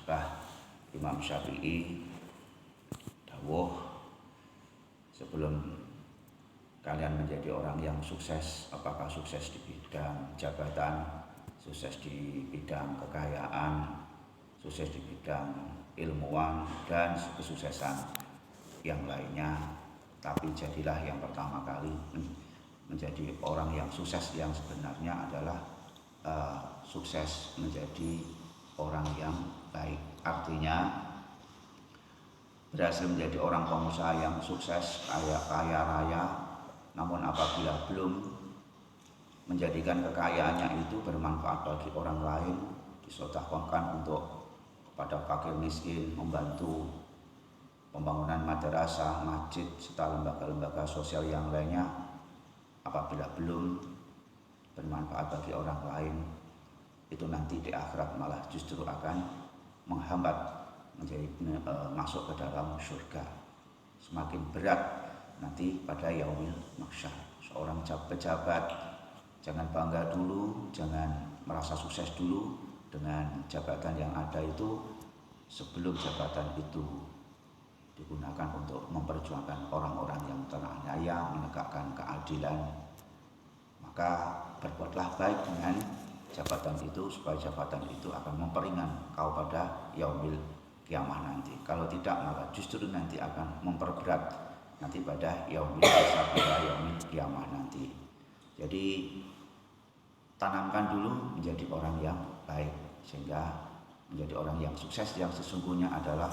Bah Imam Syafi'i dawuh, sebelum kalian menjadi orang yang sukses, apakah sukses di bidang jabatan, sukses di bidang kekayaan, sukses di bidang ilmuwan, dan kesuksesan yang lainnya, tapi jadilah yang pertama kali menjadi orang yang sukses yang sebenarnya adalah sukses menjadi orang yang baik. Artinya berhasil menjadi orang pengusaha yang sukses, kaya raya, namun apabila belum menjadikan kekayaannya itu bermanfaat bagi orang lain, disedekahkan untuk pada fakir miskin, membantu pembangunan madrasah, masjid, serta lembaga-lembaga sosial yang lainnya, apabila belum bermanfaat bagi orang lain, itu nanti di akhirat malah justru akan menghambat menjadi masuk ke dalam surga. Semakin berat nanti pada yaumil mahsyar. Seorang pejabat jangan bangga dulu, jangan merasa sukses dulu dengan jabatan yang ada itu, sebelum jabatan itu digunakan untuk memperjuangkan orang-orang yang teraniaya, menegakkan keadilan. Maka berbuatlah baik dengan jabatan itu, supaya jabatan itu akan memperingan kau pada yaumil kiamah nanti. Kalau tidak, maka justru nanti akan memperberat nanti pada yaumil kiamah nanti. Jadi tanamkan dulu menjadi orang yang baik, sehingga menjadi orang yang sukses yang sesungguhnya adalah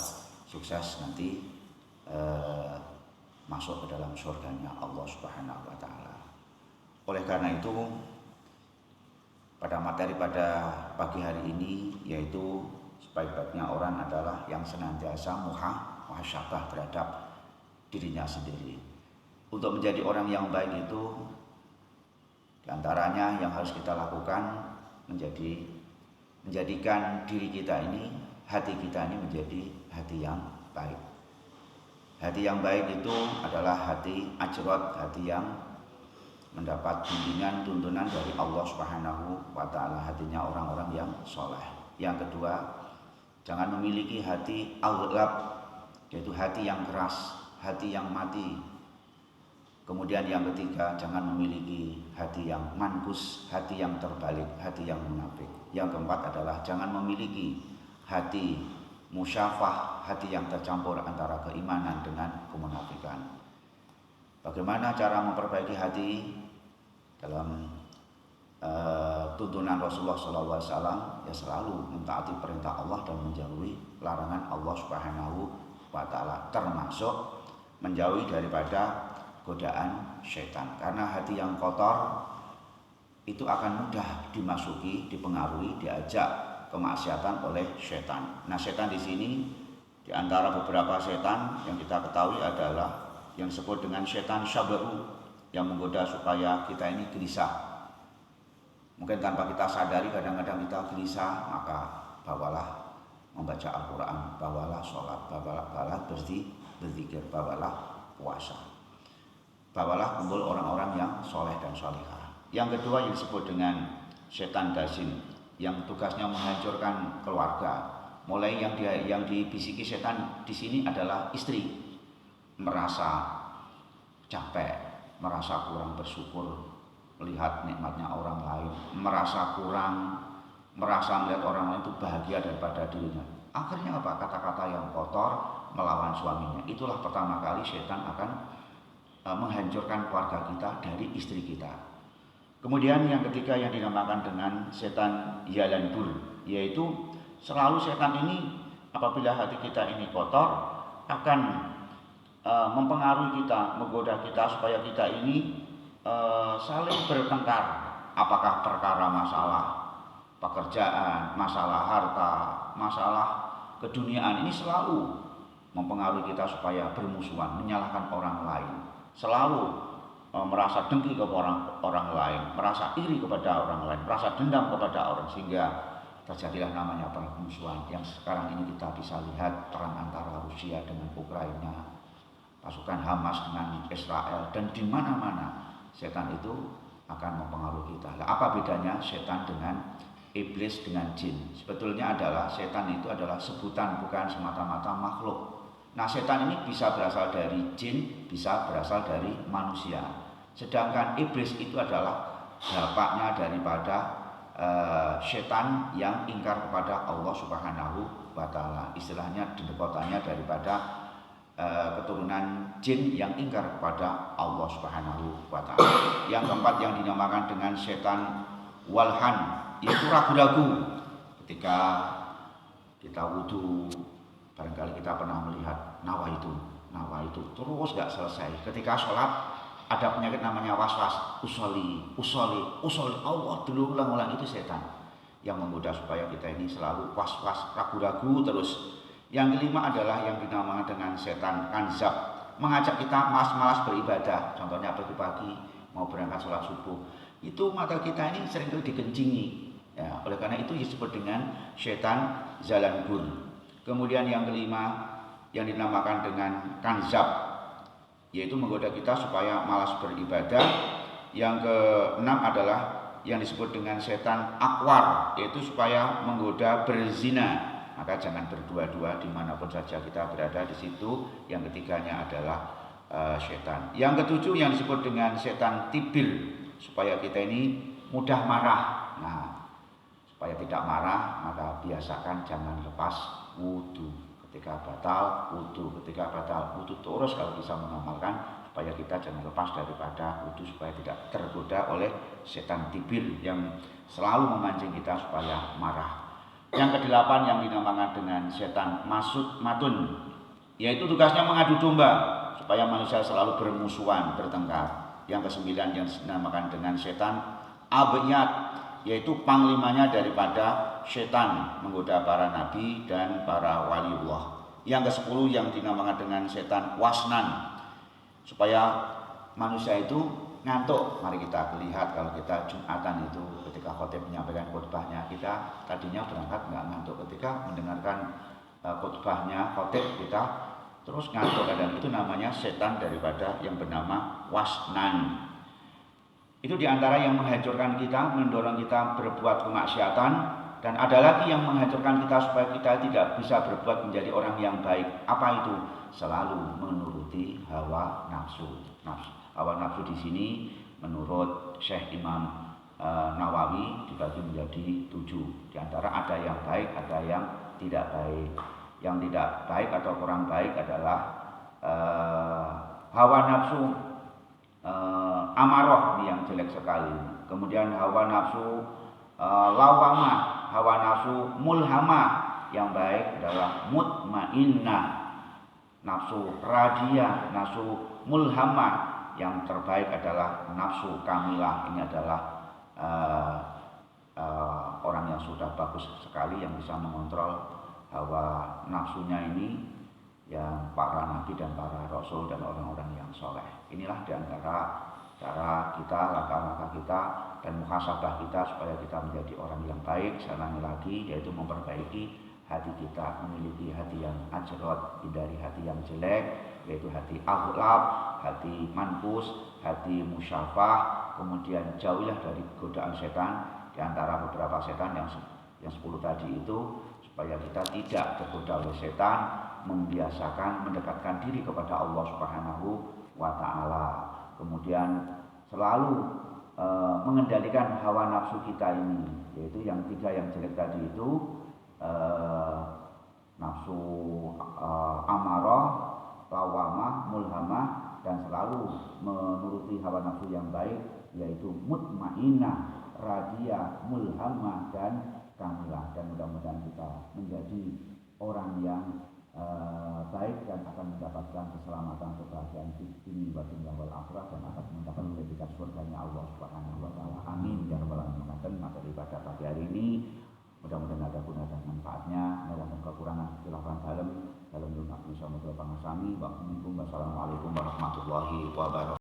sukses nanti masuk ke dalam surganya Allah Subhanahu wa Ta'ala. Oleh karena itu, pada materi pada pagi hari ini, yaitu sebaik-baiknya orang adalah yang senantiasa muhasabah terhadap dirinya sendiri. Untuk menjadi orang yang baik itu, diantaranya yang harus kita lakukan menjadikan diri kita ini, hati kita ini menjadi hati yang baik. Hati yang baik itu adalah hati ajrot, hati yang mendapat bimbingan tuntunan dari Allah Subhanahu wa Ta'ala, hatinya orang-orang yang soleh. Yang kedua, jangan memiliki hati aghlab, yaitu hati yang keras, hati yang mati. Kemudian yang ketiga, jangan memiliki hati yang mankus, hati yang terbalik, hati yang munafik. Yang keempat adalah jangan memiliki hati musyafah, hati yang tercampur antara keimanan dengan kemunafikan. Bagaimana cara memperbaiki hati? Dalam tuntunan Rasulullah SAW, ya selalu mentaati perintah Allah dan menjauhi larangan Allah Subhanahu wa Ta'ala, termasuk menjauhi daripada godaan syaitan. Karena hati yang kotor itu akan mudah dimasuki, dipengaruhi, diajak kemaksiatan oleh syaitan. Nah, syaitan di sini di antara beberapa syaitan yang kita ketahui adalah yang disebut dengan syaitan syabaru, yang menggoda supaya kita ini gelisah. Mungkin tanpa kita sadari kadang-kadang kita gelisah, maka bawalah membaca Al-Quran, bawalah sholat, bawalah berzikir, bawalah puasa, bawalah kumpul orang-orang yang soleh dan solehah. Yang kedua yang disebut dengan syaitan dasin, yang tugasnya menghancurkan keluarga. Mulai yang dibisiki setan di sini adalah istri, merasa capek, merasa kurang bersyukur melihat nikmatnya orang lain, merasa melihat orang lain itu bahagia daripada dirinya. Akhirnya apa? Kata-kata yang kotor melawan suaminya. Itulah pertama kali setan akan menghancurkan keluarga kita dari istri kita. Kemudian yang ketiga yang dinamakan dengan setan yalanbur, yaitu selalu setan ini apabila hati kita ini kotor akan mempengaruhi kita, menggoda kita supaya kita ini saling bertengkar. Apakah perkara masalah pekerjaan, masalah harta, masalah keduniaan, ini selalu mempengaruhi kita supaya bermusuhan, menyalahkan orang lain, selalu merasa dengki kepada orang lain, merasa iri kepada orang lain, merasa dendam kepada orang, sehingga terjadilah namanya permusuhan yang sekarang ini kita bisa lihat, perang antara Rusia dengan Ukraina, pasukan Hamas dengan Israel, dan di mana-mana setan itu akan mempengaruhi kita. Apa bedanya setan dengan iblis dengan jin. Sebetulnya adalah setan itu adalah sebutan, bukan semata-mata makhluk. Nah, setan ini bisa berasal dari jin, bisa berasal dari manusia. Sedangkan iblis itu adalah bapaknya daripada setan yang ingkar kepada Allah Subhanahu wa taala. Istilahnya dekotannya daripada keturunan jin yang ingkar kepada Allah Subhanahu wa taala. Yang keempat yang dinamakan dengan setan walhan, itu ragu-ragu. Ketika kita wudu, barangkali kita pernah melihat nawa itu terus gak selesai. Ketika sholat ada penyakit namanya waswas, usoli Allah dulu ulang-ulang, itu setan yang menggoda supaya kita ini selalu was-was, ragu-ragu terus. Yang kelima adalah yang dinamakan dengan setan kanzab, mengajak kita malas-malas beribadah. Contohnya pagi-pagi mau berangkat sholat subuh, itu mata kita ini seringkali dikencingi. Ya, oleh karena itu disebut dengan setan zalangur. Kemudian yang kelima yang dinamakan dengan kanzab, yaitu menggoda kita supaya malas beribadah. Yang keenam adalah yang disebut dengan setan akwar, yaitu supaya menggoda berzina. Maka jangan berdua-dua dimanapun saja kita berada di situ. Yang ketiganya adalah setan. Yang ketujuh yang disebut dengan setan tibil, supaya kita ini mudah marah. Nah, supaya tidak marah maka biasakan jangan lepas wudu. Ketika batal wudu terus kalau bisa mengamalkan, supaya kita jangan lepas daripada wudu, supaya tidak tergoda oleh setan tibil yang selalu memancing kita supaya marah. Yang kedelapan yang dinamakan dengan setan matun, yaitu tugasnya mengadu domba supaya manusia selalu bermusuhan, bertengkar. Yang kesembilan yang dinamakan dengan setan abiyat, yaitu panglimanya daripada setan, menggoda para nabi dan para waliullah. Yang kesepuluh yang dinamakan dengan setan wasnan, supaya manusia itu ngantuk. Mari kita lihat kalau kita Jumatan itu ketika khotib menyampaikan khutbahnya, kita tadinya berangkat nggak ngantuk. Ketika mendengarkan khutbahnya khotib kita terus ngantuk, dan itu namanya setan daripada yang bernama wasnan. Itu diantara yang menghancurkan kita, mendorong kita berbuat kemaksiatan. Dan ada lagi yang menghancurkan kita supaya kita tidak bisa berbuat menjadi orang yang baik. Apa itu? Selalu menuruti hawa nafsu. Hawa nafsu di sini menurut Syekh Imam Nawawi dibagi menjadi 7. Di antara ada yang baik, ada yang tidak baik. Yang tidak baik atau kurang baik adalah hawa nafsu amarah, ini yang jelek sekali. Kemudian hawa nafsu lawamah, hawa nafsu mulhamah. Yang baik adalah mutmainnah, nafsu radiyah, nafsu mulhamah. Yang terbaik adalah nafsu kamilah. Ini adalah orang yang sudah bagus sekali, yang bisa mengontrol hawa nafsunya ini, yang para nabi dan para rasul dan orang-orang yang soleh. Inilah diantara cara kita, langkah-langkah kita dan muhasabah kita supaya kita menjadi orang yang baik. Saya ulangi lagi, yaitu memperbaiki hati kita, memiliki hati yang ajrot, hindari hati yang jelek, yaitu hati aghlab, hati manfus, hati musyafah. Kemudian jauhilah dari godaan setan, di antara beberapa setan yang 10 tadi itu, supaya kita tidak tergoda oleh setan, membiasakan mendekatkan diri kepada Allah Subhanahu wa taala. Kemudian selalu mengendalikan hawa nafsu kita ini, yaitu yang 3 yang jelek tadi itu, nafsu amarah, lawamah, mulhamah, dan selalu menuruti hawa nafsu yang baik, yaitu mutmainnah, radiyah, mulhamah, dan kamilah. Dan mudah-mudahan kita menjadi orang yang baik dan akan mendapatkan keselamatan, kebahagiaan di dunia wal akhirah, dan akan mendapatkan predikat surganya Allah Subhanahu wa taala. Amin ya rabbal alamin. Materi pada pagi hari ini mudah-mudahan ada guna dan manfaatnya. Dalam kekurangan silakan dalam lunak bisa menjawab pengasami. Wassalamualaikum warahmatullahi wabarakatuh.